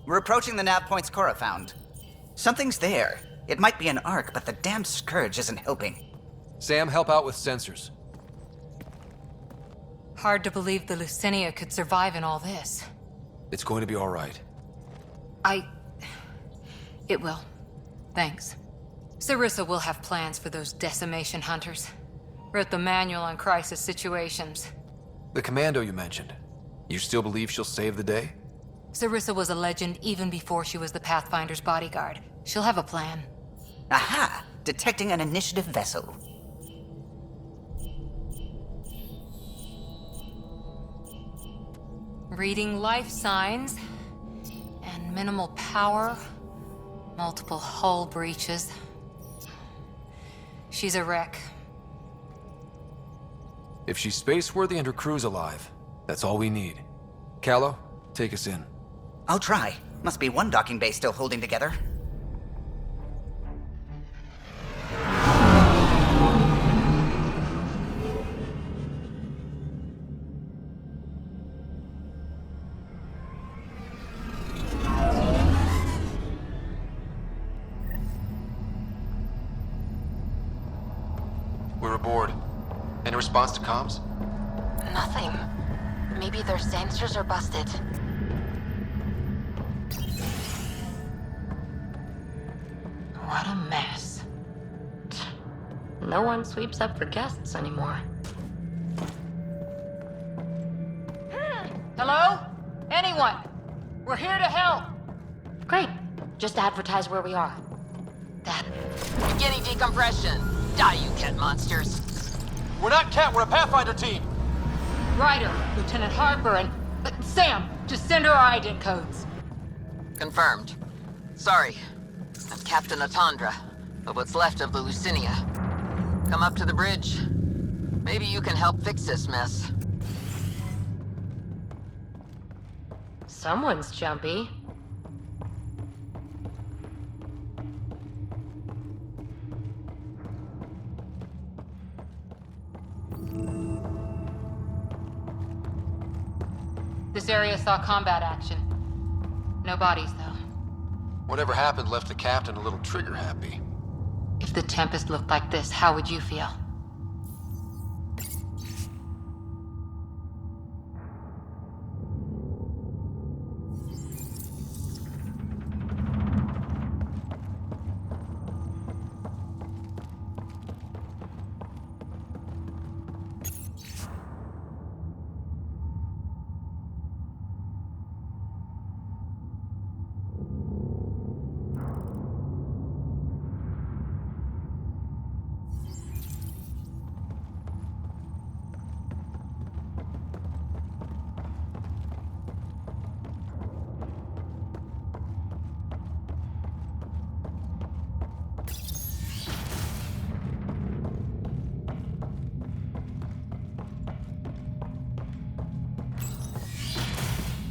We're approaching the nav points Cora found. Something's there. It might be an arc, but the damn scourge isn't helping. Sam, help out with sensors. Hard to believe the Lucinia could survive in all this. It's going to be all right. It will. Thanks. Sarissa will have plans for those decimation hunters. Wrote the manual on crisis situations. The commando you mentioned. You still believe she'll save the day? Sarissa was a legend even before she was the Pathfinder's bodyguard. She'll have a plan. Aha! Detecting an initiative vessel. Reading life signs. And minimal power. Multiple hull breaches. She's a wreck. If she's space-worthy and her crew's alive, that's all we need. Callow, take us in. I'll try. Must be one docking bay still holding together. We're aboard. Any response to comms? Nothing. Maybe their sensors are busted. What a mess. No one sweeps up for guests anymore. Hello? Anyone? We're here to help. Great. Just advertise where we are. That. Beginning decompression. Die, you cat monsters. We're not Cat, we're a Pathfinder team! Ryder, Lieutenant Harper, and... Sam, just send her our ident codes. Confirmed. Sorry. I'm Captain Atandra, of what's left of the Lucinia. Come up to the bridge. Maybe you can help fix this mess. Someone's jumpy. This area saw combat action. No bodies, though. Whatever happened left the captain a little trigger-happy. If the Tempest looked like this, how would you feel?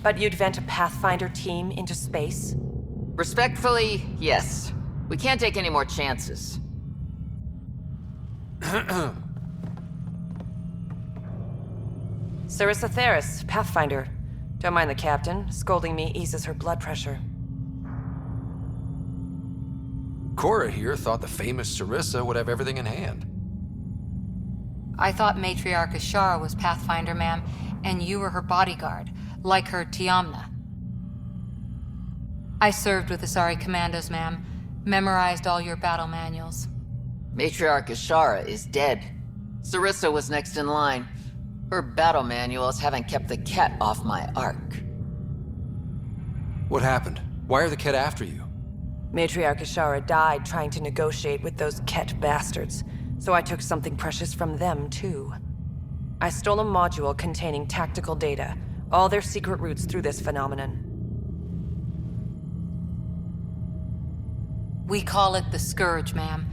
But you'd vent a Pathfinder team into space? Respectfully, yes. We can't take any more chances. Sarissa Theris, Pathfinder. Don't mind the captain. Scolding me eases her blood pressure. Cora here thought the famous Sarissa would have everything in hand. I thought Matriarch Ashara was Pathfinder, ma'am, and you were her bodyguard, like her Tiamna. I served with Asari commandos, ma'am. Memorized all your battle manuals. Matriarch Ashara is dead. Sarissa was next in line. Her battle manuals haven't kept the cat off my arc. What happened? Why are the Ket after you? Matriarch Ashara died trying to negotiate with those Ket bastards, so I took something precious from them, too. I stole a module containing tactical data, all their secret routes through this phenomenon. We call it the Scourge, ma'am.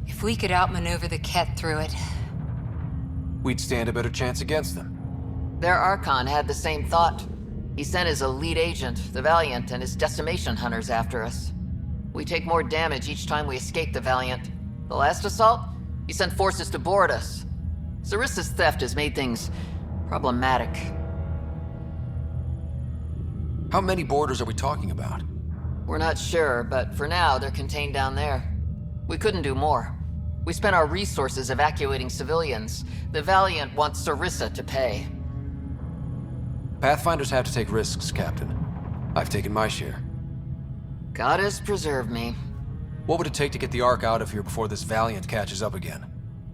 If we could outmaneuver the Ket through it... We'd stand a better chance against them. Their Archon had the same thought. He sent his elite agent, the Valiant, and his decimation hunters after us. We take more damage each time we escape the Valiant. The last assault, he sent forces to board us. Sarissa's theft has made things problematic. How many boarders are we talking about? We're not sure, but for now, they're contained down there. We couldn't do more. We spent our resources evacuating civilians. The Valiant wants Sarissa to pay. Pathfinders have to take risks, Captain. I've taken my share. God has preserved me. What would it take to get the Ark out of here before this Valiant catches up again?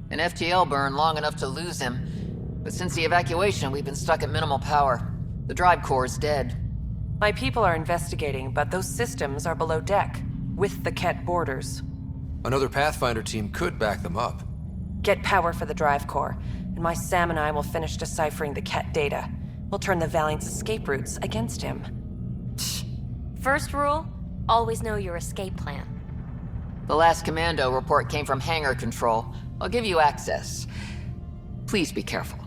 An FTL burn long enough to lose him. But since the evacuation, we've been stuck at minimal power. The drive core is dead. My people are investigating, but those systems are below deck, with the Ket boarders. Another Pathfinder team could back them up. Get power for the drive core, and my Sam and I will finish deciphering the Ket data. We'll turn the Valiant's escape routes against him. First rule, always know your escape plan. The last commando report came from hangar control. I'll give you access. Please be careful.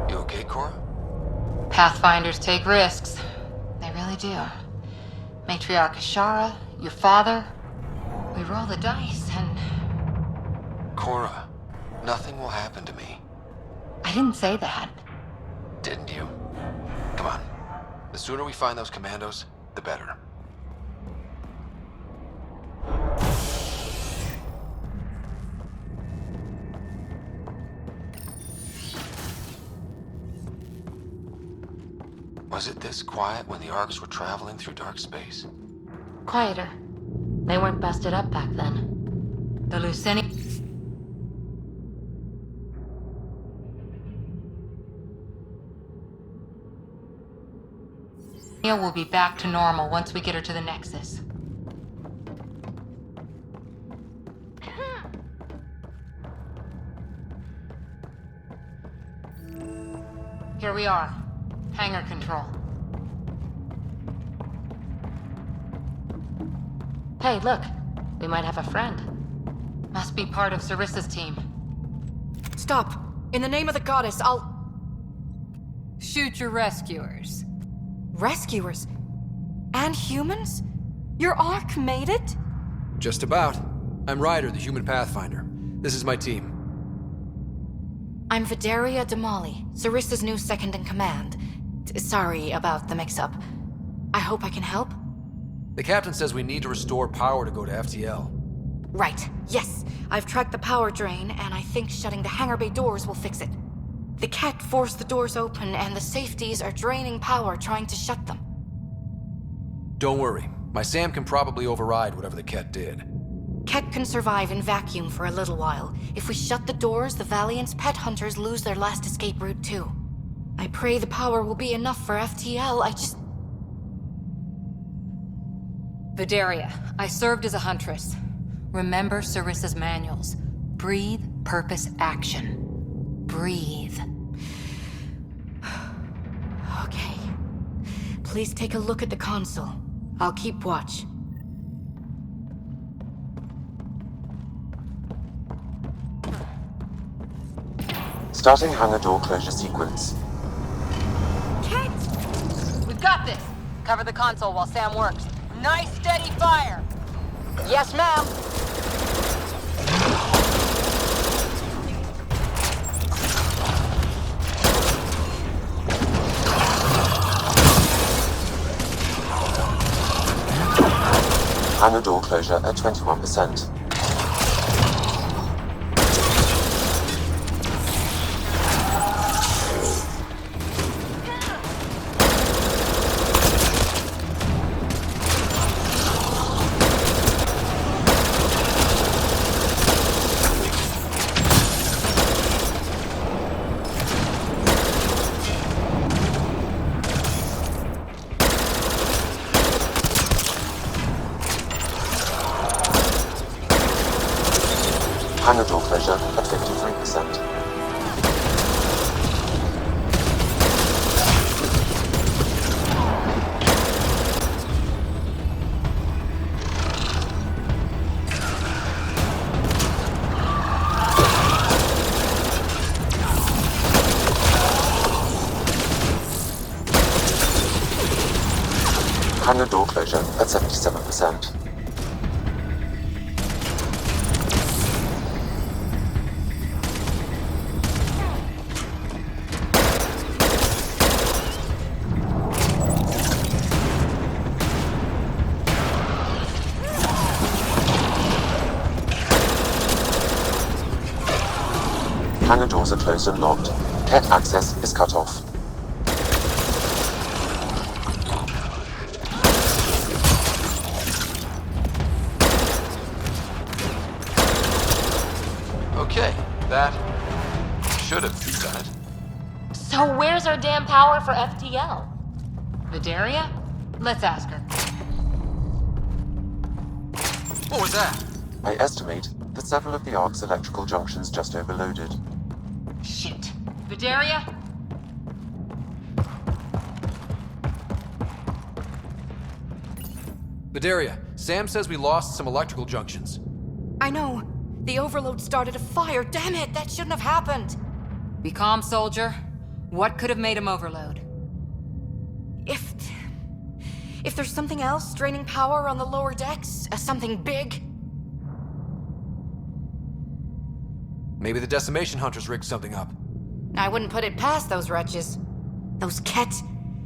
You okay, Cora? Pathfinders take risks. They really do. Matriarch Ashara, your father. We roll the dice and... Cora, nothing will happen to me. I didn't say that. Didn't you? Come on. The sooner we find those commandos, the better. Was it this quiet when the Arks were traveling through dark space? Quieter. They weren't busted up back then. The Lucini... will be back to normal once we get her to the Nexus. Here we are. Hangar control. Hey, look. We might have a friend. Must be part of Sarissa's team. Stop! In the name of the goddess, I'll... Shoot your rescuers. Rescuers? And humans? Your Ark made it? Just about. I'm Ryder, the human Pathfinder. This is my team. I'm Vidaria Damali, Sarissa's new second-in-command. Sorry about the mix-up. I hope I can help? The captain says we need to restore power to go to FTL. Right, yes. I've tracked the power drain, and I think shutting the hangar bay doors will fix it. The Ket forced the doors open, and the safeties are draining power trying to shut them. Don't worry. My Sam can probably override whatever the Ket did. Ket can survive in vacuum for a little while. If we shut the doors, the Valiant's pet hunters lose their last escape route too. I pray the power will be enough for FTL, Vidaria, I served as a huntress. Remember Sarissa's manuals. Breathe, purpose, action. Breathe. Okay. Please take a look at the console. I'll keep watch. Starting hangar door closure sequence. We've got this. Cover the console while Sam works. Nice steady fire. Yes, ma'am. Hangar door closure at 21%. Hangar door closure at 53%. Hangar door closure at 77%. Hangar doors are closed and locked. Cat access is cut off. Okay, that should have done it. So where's our damn power for FTL? Vidaria? Let's ask her. What was that? I estimate that several of the Ark's electrical junctions just overloaded. Shit. Vidaria? Vidaria, Sam says we lost some electrical junctions. I know. The overload started a fire. Damn it, that shouldn't have happened. Be calm, soldier. What could have made him overload? If there's something else draining power on the lower decks, something big. Maybe the Decimation Hunters rigged something up. I wouldn't put it past those wretches. Those Ket,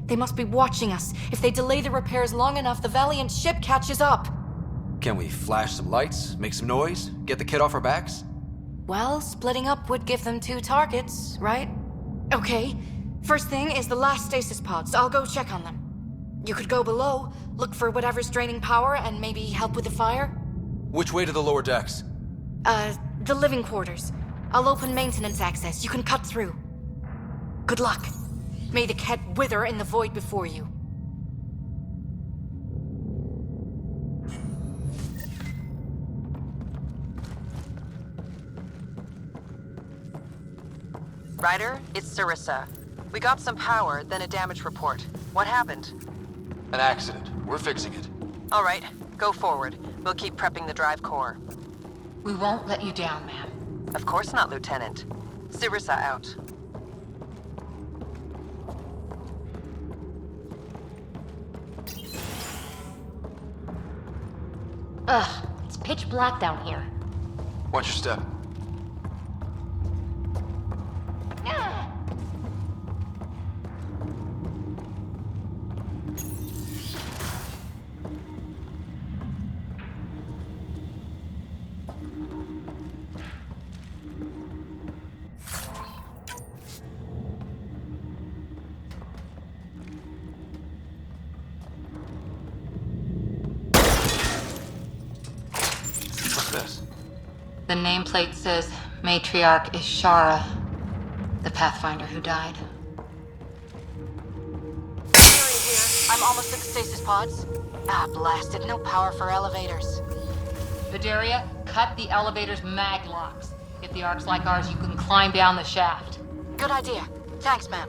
they must be watching us. If they delay the repairs long enough, the Valiant ship catches up. Can we flash some lights, make some noise, get the kid off our backs? Well, splitting up would give them 2 targets, right? Okay, first thing is the last stasis pods. I'll go check on them. You could go below, look for whatever's draining power, and maybe help with the fire? Which way to the lower decks? The living quarters. I'll open maintenance access. You can cut through. Good luck. May the Ket wither in the void before you. Ryder, it's Sarissa. We got some power, then a damage report. What happened? An accident. We're fixing it. All right, go forward. We'll keep prepping the drive core. We won't let you down, ma'am. Of course not, Lieutenant. Sarissa out. Ugh, it's pitch black down here. Watch your step. What's this? The nameplate says Matriarch is Shara, the Pathfinder who died. Here. I'm almost at the stasis pods. Ah, blasted. No power for elevators. Vidaria, cut the elevator's mag locks. If the Ark's like ours, you can climb down the shaft. Good idea. Thanks, ma'am.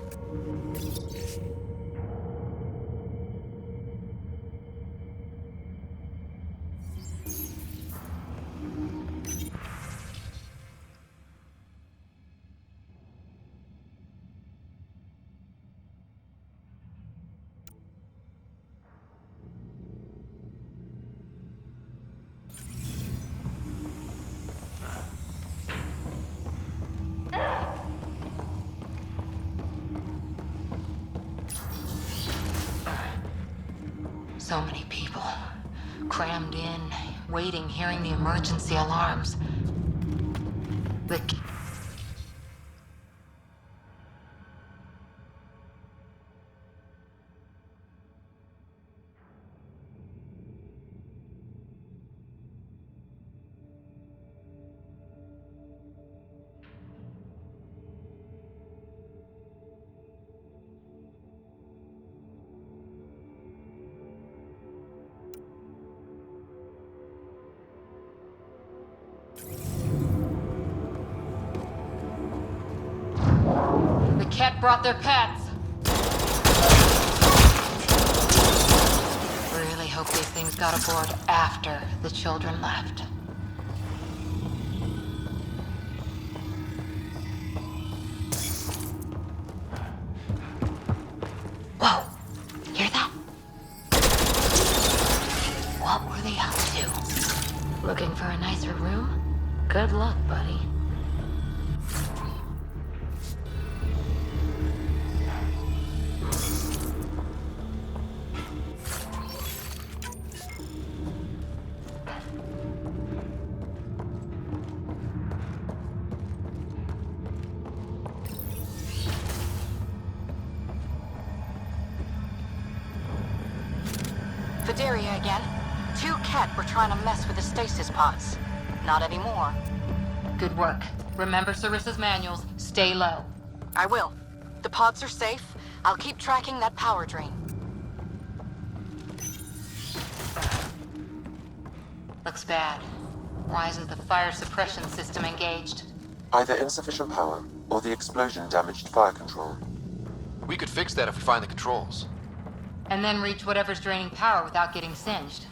So many people. Crammed in, waiting, hearing the emergency alarms. The... The Ket brought their pets. Really hope these things got aboard after the children left. Whoa. Hear that? Looking for a nicer room? Good luck, buddy. Fideria again. 2 Ket were trying to mess with the stasis pods. Not anymore. Good work. Remember Sarissa's manuals. Stay low. I will. The pods are safe. I'll keep tracking that power drain. Looks bad. Why isn't the fire suppression system engaged? Either insufficient power, or the explosion damaged fire control. We could fix that if we find the controls. And then reach whatever's draining power without getting singed.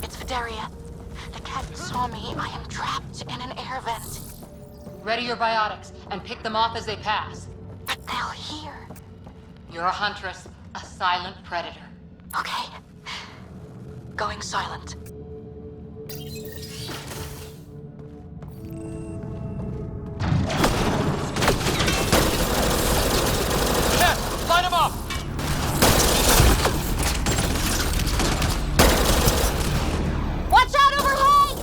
It's Fideria. The Ket saw me. I am trapped in an air vent. Ready your biotics and pick them off as they pass. But they'll hear. You're a huntress, a silent predator. Okay. Going silent. Line them up! Watch out overhead!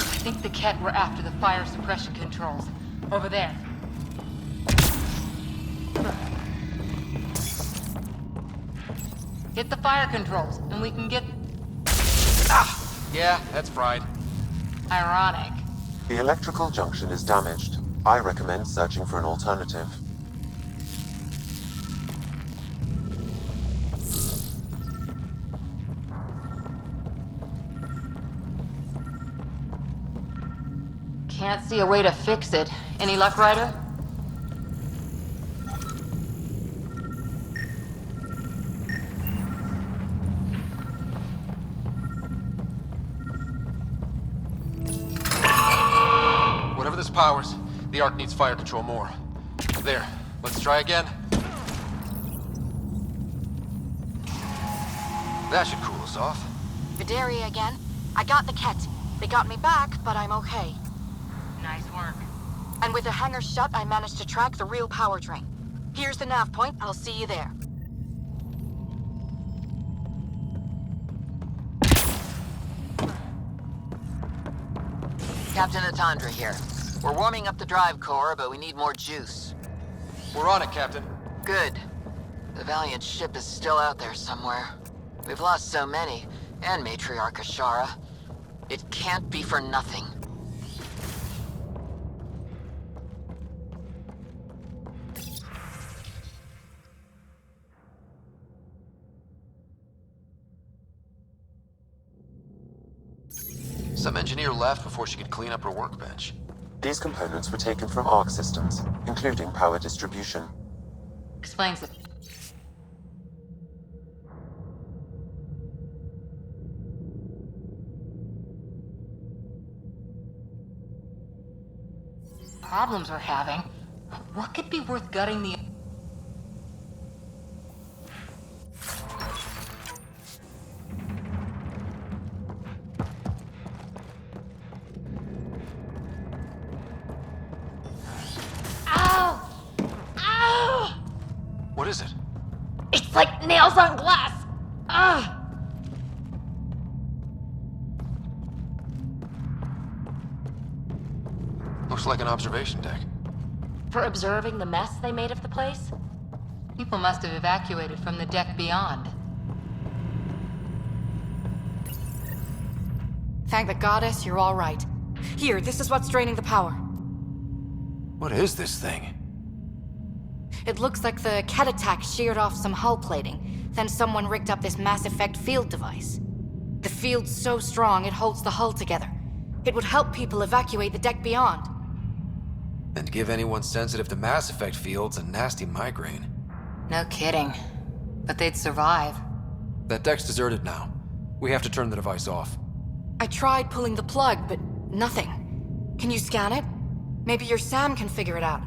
I think the Ket were after the fire suppression controls. Over there. Hit the fire controls, and we can get... Yeah, that's fried. Ironic. The electrical junction is damaged. I recommend searching for an alternative. Can't see a way to fix it. Any luck, Ryder? Whatever this powers, the Ark needs fire control more. There, let's try again. That should cool us off. Fideria again. I got the Ket. They got me back, but I'm okay. Nice work. And with the hangar shut, I managed to track the real power drain. Here's the nav point. I'll see you there. Captain Atandra here. We're warming up the drive core, but we need more juice. We're on it, Captain. Good. The Valiant ship is still out there somewhere. We've lost so many, and Matriarch Ashara. It can't be for nothing. Some engineer left before she could clean up her workbench. These components were taken from Arc systems, including power distribution. Explains it. Problems we're having. What could be worth gutting the... Ow! Ow! What is it? It's like nails on glass! Ugh! Looks like an observation deck. For observing the mess they made of the place? People must have evacuated from the deck beyond. Thank the goddess you're all right. Here, this is what's draining the power. What is this thing? It looks like the Ket attack sheared off some hull plating. Then someone rigged up this Mass Effect field device. The field's so strong it holds the hull together. It would help people evacuate the deck beyond. And give anyone sensitive to Mass Effect fields a nasty migraine. No kidding. But they'd survive. That deck's deserted now. We have to turn the device off. I tried pulling the plug, but nothing. Can you scan it? Maybe your Sam can figure it out.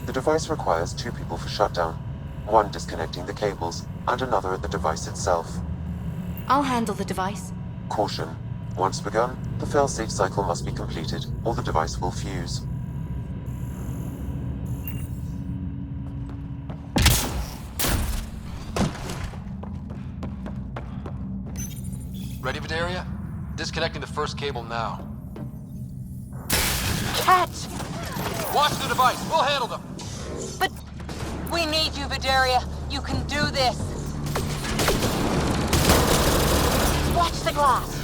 The device requires 2 people for shutdown. 1 disconnecting the cables, and another at the device itself. I'll handle the device. Caution. Once begun, the failsafe cycle must be completed, or the device will fuse. Ready, Vidaria? Disconnecting the first cable now. Catch! Watch the device! We'll handle them! But we need you, Vidaria. You can do this. Watch the glass.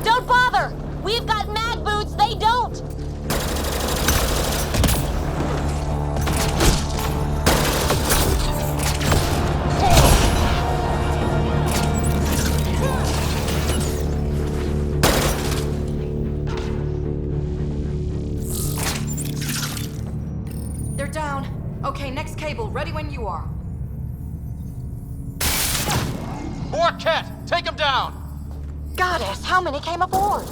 Don't bother! We've got mag boots, they don't! They're down. Okay, next cable, ready when you are. More Ket! Take him down! Goddess, how many came aboard?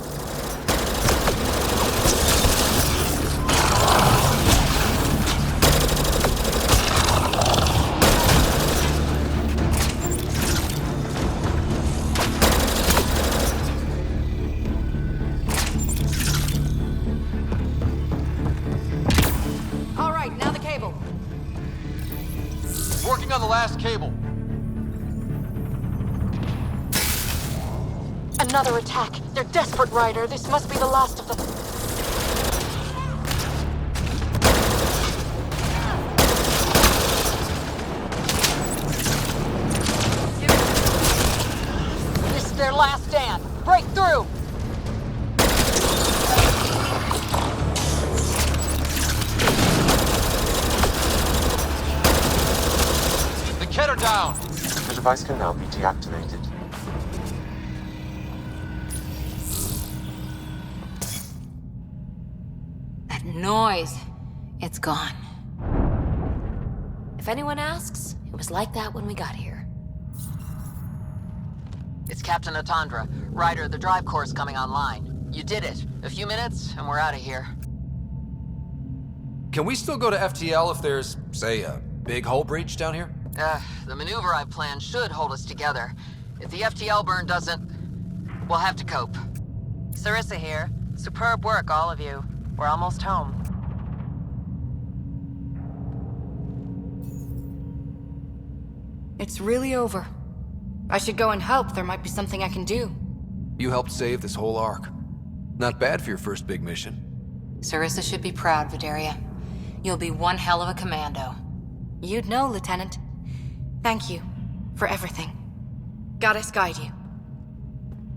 All right, now the cable. Working on the last cable. Another attack. They're desperate, Ryder. This must be the last of them. This is their last stand. Break through! The Ket are down! The device can now be deactivated. That noise. It's gone. If anyone asks, it was like that when we got here. It's Captain Atandra. Ryder, the drive core is coming online. You did it. A few minutes, and we're out of here. Can we still go to FTL if there's, say, a big hull breach down here? The maneuver I've planned should hold us together. If the FTL burn doesn't, we'll have to cope. Sarissa here. Superb work, all of you. We're almost home. It's really over. I should go and help. There might be something I can do. You helped save this whole arc. Not bad for your first big mission. Sarissa should be proud, Vidaria. You'll be one hell of a commando. You'd know, Lieutenant. Thank you for everything. Goddess guide you.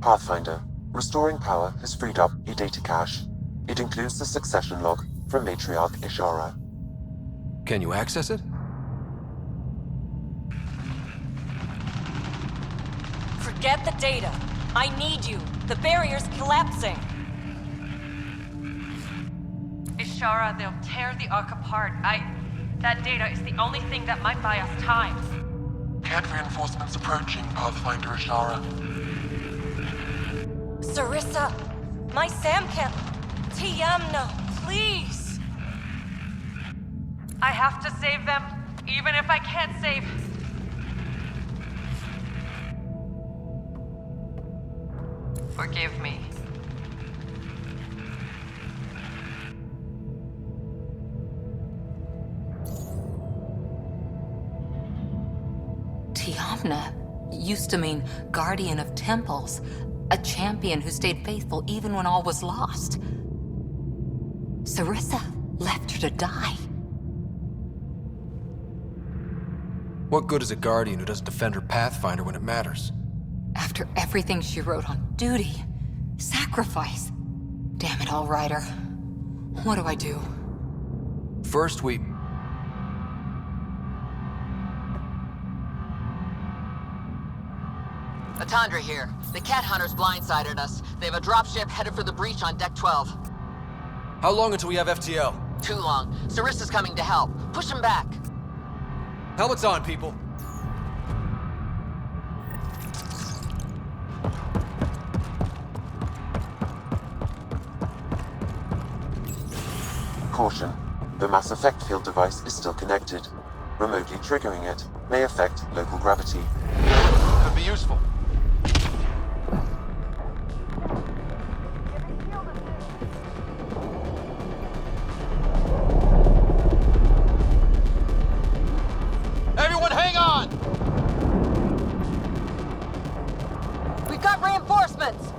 Pathfinder. Restoring power has freed up a data cache. It includes the succession log from Matriarch Ishara. Can you access it? Forget the data. I need you. The barrier's collapsing. Ishara, they'll tear the Ark apart. That data is the only thing that might buy us time. Cat reinforcements approaching, Pathfinder Ashara. Sarissa, my Sam can't... Tiamna, please! I have to save them, even if I can't save... Forgive me. Tiamna used to mean guardian of temples, a champion who stayed faithful even when all was lost. Sarissa left her to die. What good is a guardian who doesn't defend her Pathfinder when it matters? After everything she wrote on duty, sacrifice. Damn it all, Ryder. What do I do? First, we... Atandra here. The Cat Hunters blindsided us. They have a dropship headed for the breach on Deck 12. How long until we have FTL? Too long. Sarissa's coming to help. Push him back. Helmets on, people. Caution. The mass effect field device is still connected. Remotely triggering it may affect local gravity. Could be useful. Everyone hang on! We've got reinforcements!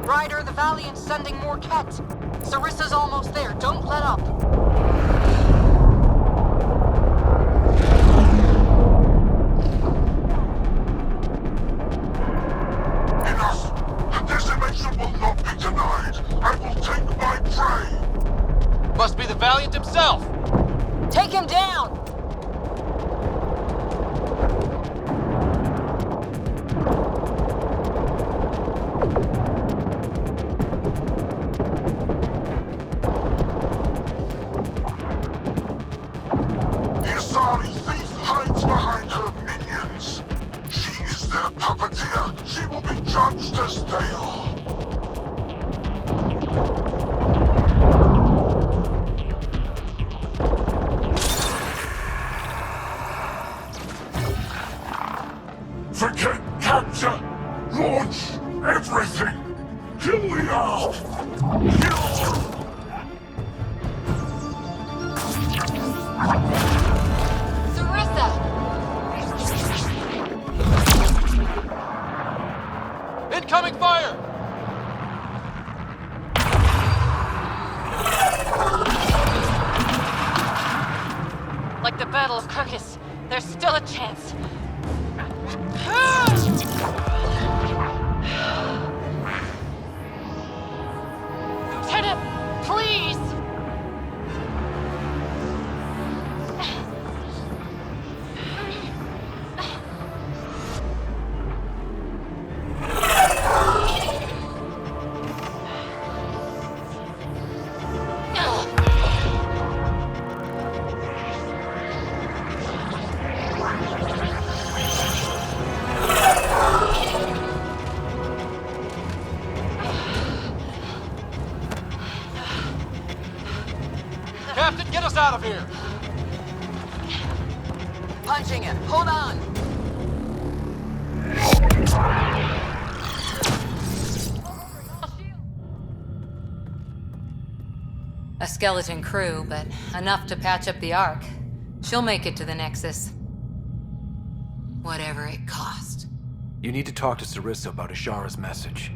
Ryder, the Valiant's sending more Ket. Sarissa's almost there. Don't let up. Enough! The decimation will not be denied! I will take my prey! Must be the Valiant himself! Take him down! The Asari thief hides behind her minions. She is their puppeteer. She will be judged as they are. Forget capture! Launch everything! Kill the Ark! Kill! Sarissa! Incoming fire! Like the Battle of Kirkus, there's still a chance. Lieutenant, please! Captain, get us out of here! Punching it. Hold on. A skeleton crew, but enough to patch up the Ark. She'll make it to the Nexus. Whatever it cost. You need to talk to Sarissa about Ashara's message.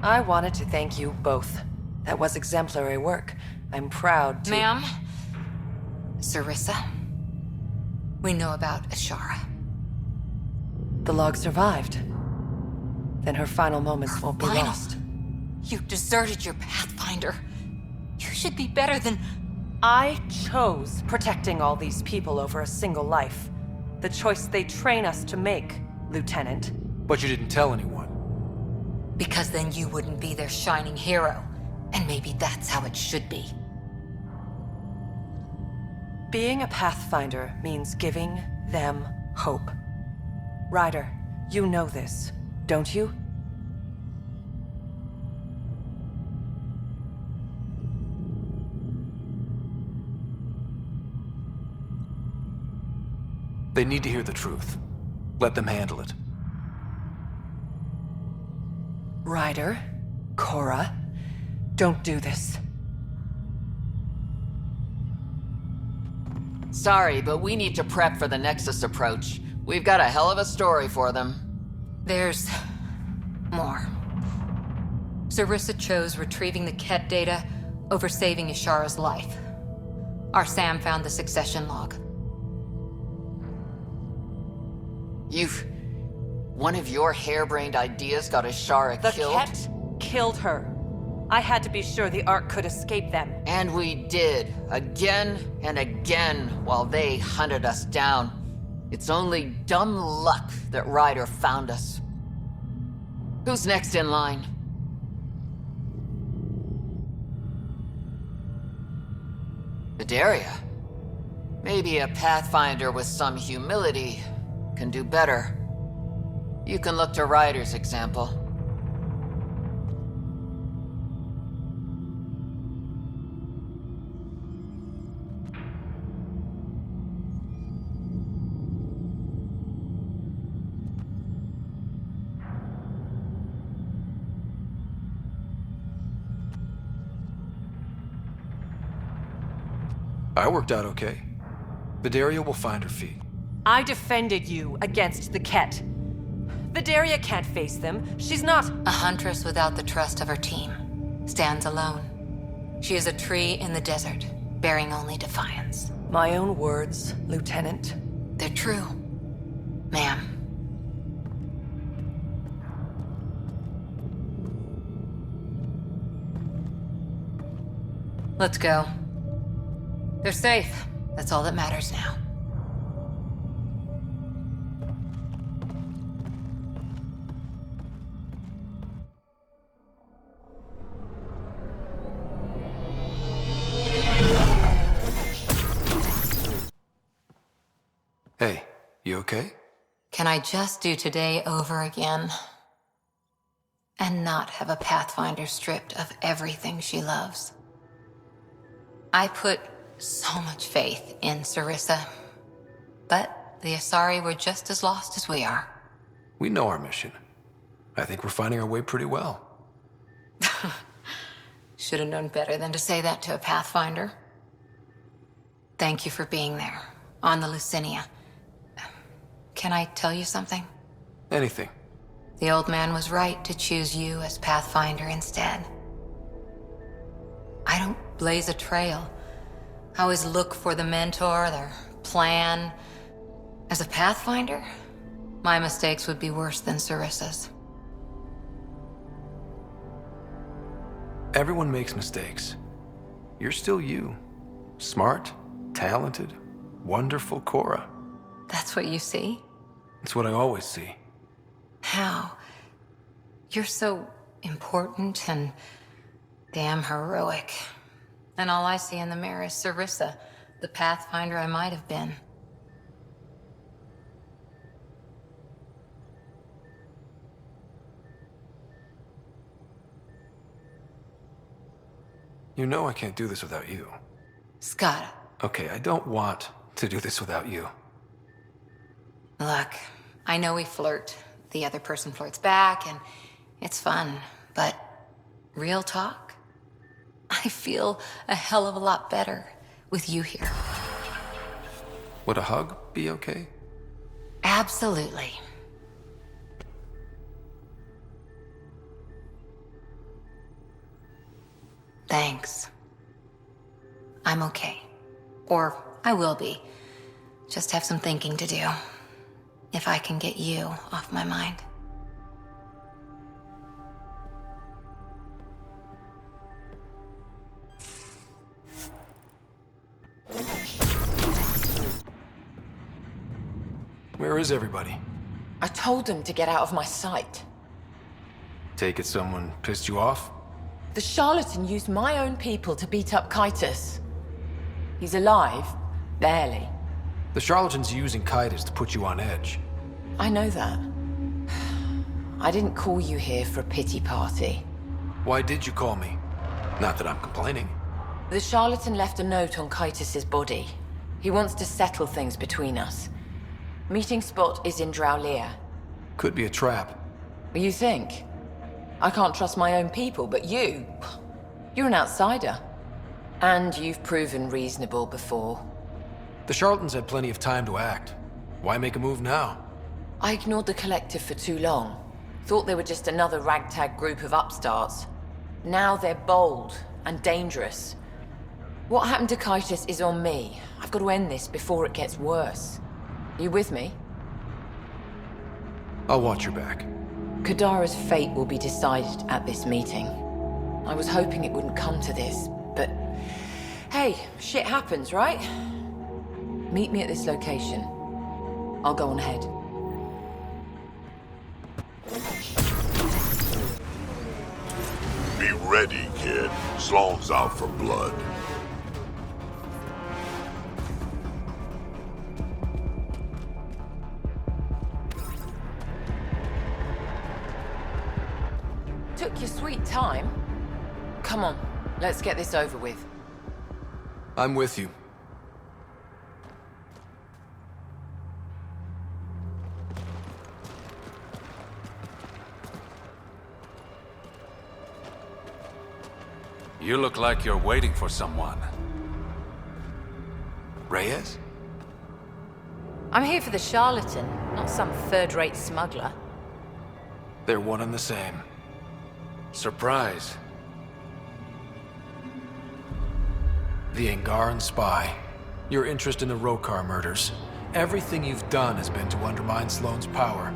I wanted to thank you both. That was exemplary work. I'm proud to... Ma'am? Sarissa? We know about Ashara. The log survived. Then her final moments won't be Final? lost. You deserted your Pathfinder. You should be better than... I chose protecting all these people over a single life. The choice they train us to make, Lieutenant. But you didn't tell anyone. Because then you wouldn't be their shining hero. And maybe that's how it should be. Being a Pathfinder means giving them hope. Ryder, you know this, don't you? They need to hear the truth. Let them handle it. Ryder, Cora, don't do this. Sorry, but we need to prep for the Nexus approach. We've got a hell of a story for them. There's more. Sarissa chose retrieving the Ket data over saving Ishara's life. Our Sam found the succession log. One of your harebrained ideas got Ashara killed? The Ket killed her. I had to be sure the Ark could escape them. And we did, again and again, while they hunted us down. It's only dumb luck that Ryder found us. Who's next in line? Vidaria. Maybe a Pathfinder with some humility can do better. You can look to Ryder's example. I worked out okay. Vidaria will find her feet. I defended you against the Ket. Vidaria can't face them. She's not... A huntress without the trust of her team stands alone. She is a tree in the desert, bearing only defiance. My own words, Lieutenant. They're true, ma'am. Let's go. They're safe. That's all that matters now. Hey, you okay? Can I just do today over again? And not have a Pathfinder stripped of everything she loves? I put so much faith in Sarissa, but the Asari were just as lost as we are. We know our mission. I think we're finding our way pretty well. Should have known better than to say that to a Pathfinder. Thank you for being there, on the Lucinia. Can I tell you something? Anything. The old man was right to choose you as Pathfinder instead. I don't blaze a trail. I always look for the mentor, their plan. As a Pathfinder, my mistakes would be worse than Sarissa's. Everyone makes mistakes. You're still you. Smart, talented, wonderful Cora. That's what you see? It's what I always see. How? You're so important and damn heroic. And all I see in the mirror is Sarissa, the Pathfinder I might have been. You know I can't do this without you. Scott. Okay, I don't want to do this without you. Look, I know we flirt. The other person flirts back, and it's fun. But real talk? I feel a hell of a lot better with you here. Would a hug be okay? Absolutely. Thanks. I'm okay. Or I will be. Just have some thinking to do. If I can get you off my mind. Where is everybody? I told them to get out of my sight. Take it someone pissed you off? The charlatan used my own people to beat up Kitus. He's alive, barely. The charlatan's using Kitus to put you on edge. I know that. I didn't call you here for a pity party. Why did you call me? Not that I'm complaining. The charlatan left a note on Kitus's body. He wants to settle things between us. Meeting spot is in Drowlear. Could be a trap. You think? I can't trust my own people, but you're an outsider. And you've proven reasonable before. The charlatans had plenty of time to act. Why make a move now? I ignored the Collective for too long. Thought they were just another ragtag group of upstarts. Now they're bold and dangerous. What happened to Kaitis is on me. I've got to end this before it gets worse. You with me? I'll watch your back. Kadara's fate will be decided at this meeting. I was hoping it wouldn't come to this, but... Hey, shit happens, right? Meet me at this location. I'll go on ahead. Be ready, kid. Sloan's out for blood. Took your sweet time. Come on, let's get this over with. I'm with you. You look like you're waiting for someone. Reyes? I'm here for the charlatan, not some third-rate smuggler. They're one and the same. Surprise. The Angaran spy. Your interest in the Rokar murders. Everything you've done has been to undermine Sloane's power.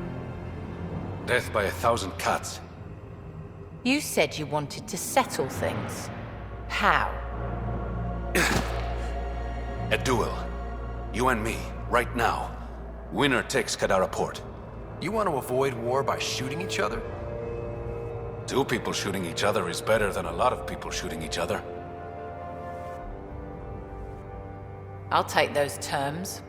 Death by 1,000 cuts. You said you wanted to settle things. How? A duel. You and me, right now. Winner takes Kadara Port. You want to avoid war by shooting each other? 2 people shooting each other is better than a lot of people shooting each other. I'll take those terms.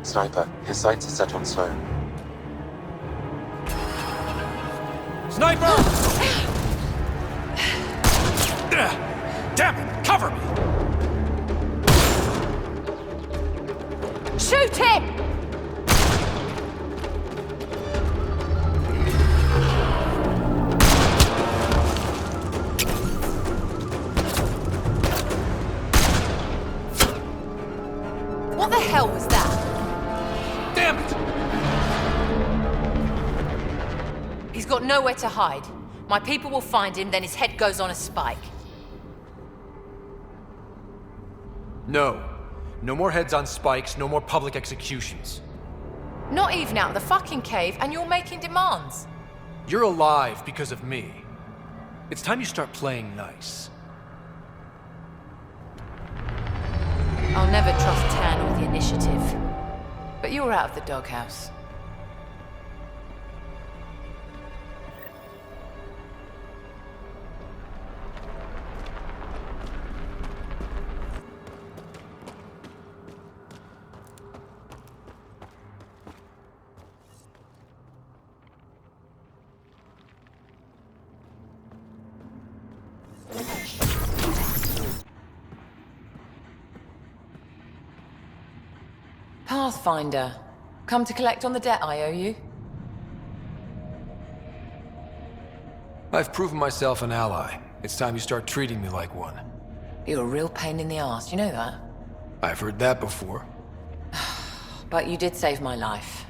Sniper, his sights are set on Sloan. Sniper! Damn it! Cover me! Shoot him! What the hell was that? Damn it! He's got nowhere to hide. My people will find him, then his head goes on a spike. No. No more heads on spikes, no more public executions. Not even out of the fucking cave, and you're making demands. You're alive because of me. It's time you start playing nice. I'll never trust Tan or the initiative. But you're out of the doghouse. Pathfinder. Come to collect on the debt I owe you? I've proven myself an ally. It's time you start treating me like one. You're a real pain in the ass, you know that? I've heard that before. But you did save my life.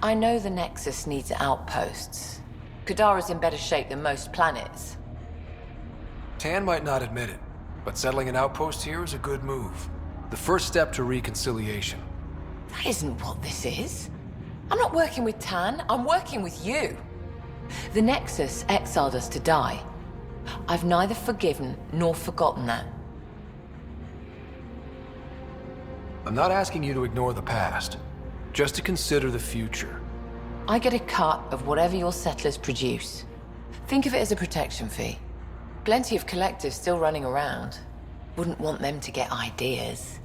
I know the Nexus needs outposts. Kadara's in better shape than most planets. Tan might not admit it, but settling an outpost here is a good move. The first step to reconciliation. That isn't what this is. I'm not working with Tan, I'm working with you. The Nexus exiled us to die. I've neither forgiven nor forgotten that. I'm not asking you to ignore the past, just to consider the future. I get a cut of whatever your settlers produce. Think of it as a protection fee. Plenty of collectives still running around. Wouldn't want them to get ideas.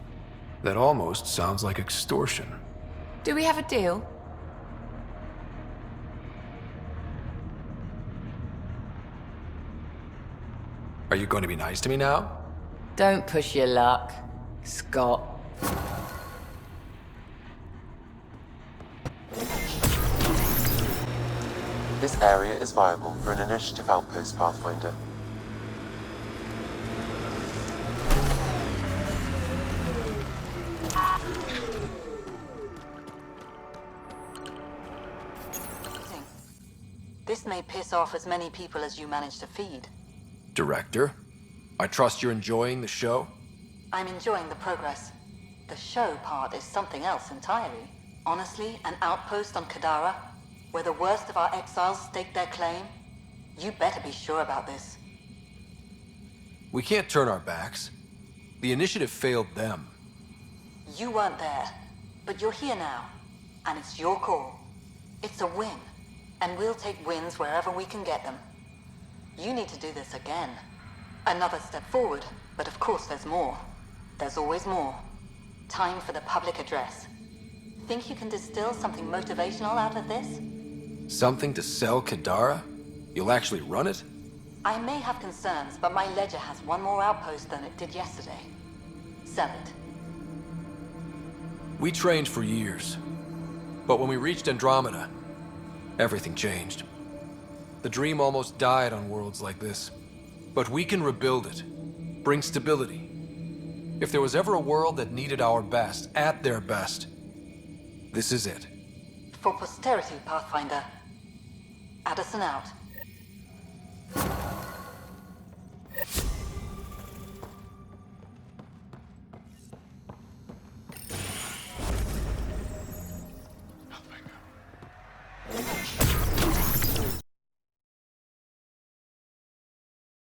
That almost sounds like extortion. Do we have a deal? Are you going to be nice to me now? Don't push your luck. Scott. This area is viable for an initiative outpost, Pathfinder. This may piss off as many people as you manage to feed. Director, I trust you're enjoying the show? I'm enjoying the progress. The show part is something else entirely. Honestly, an outpost on Kadara, where the worst of our exiles stake their claim? You better be sure about this. We can't turn our backs. The initiative failed them. You weren't there, but you're here now, and it's your call. It's a win, and we'll take wins wherever we can get them. You need to do this again. Another step forward, but of course there's more. There's always more. Time for the public address. Think you can distill something motivational out of this? Something to sell Kadara? You'll actually run it? I may have concerns, but my ledger has one more outpost than it did yesterday. Sell it. We trained for years. But when we reached Andromeda, everything changed. The dream almost died on worlds like this. But we can rebuild it. Bring stability. If there was ever a world that needed our best, at their best, this is it. For posterity, Pathfinder. Addison out.